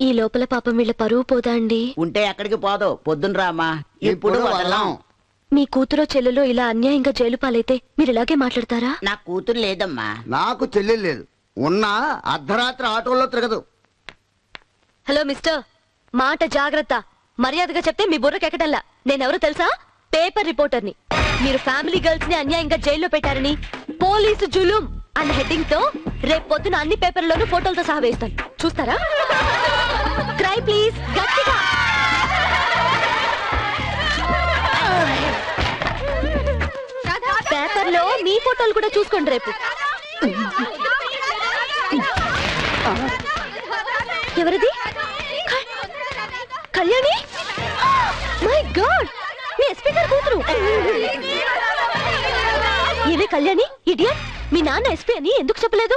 ఈ లోపల పాపం వీళ్ళ పరువు పోదా అండి? ఉంటే ఎక్కడికి పోదు, పొద్దున రామా. ఇప్పుడు వదలం. మీ కూతురో చెల్లెలో ఇలా అన్యాయంగా జైలు పాలైతే మీరు ఇలాగే మాట్లాడతారా? నా కూతురు లేదమ్మా. నాకు చెల్లెలు లేదు, ఉన్నా అర్ధరాత్రి ఆటోలో తిరగదు. హలో మిస్టర్, మాట జాగ్రత్త. మర్యాదగా చెప్తే మీ బుర్రకెక్కడల్లా. నేనెవరో తెలుసా? పేపర్ రిపోర్టర్ని. మీరు ఫ్యామిలీ గర్ల్స్ ని అన్యాయంగా జైల్లో పెట్టారని పోలీసు జులుం అన్న హెడ్డింగ్ తో రేపు పొద్దున అన్ని పేపర్లోనూ ఫోటోలతో సహా వేస్తాను. చూస్తారా? క్రై ప్లీజ్, గట్టిగా. పేపర్లో మీ ఫోటోలు కూడా చూసుకోండి రేపు. ఎవరిది? Kalyani? My God, me SP గారి కూతురు. ఏవే కళ్యాణి, ఇడియట్, మీ నాన్న ఎస్పీ అని ఎందుకు చెప్పలేదు?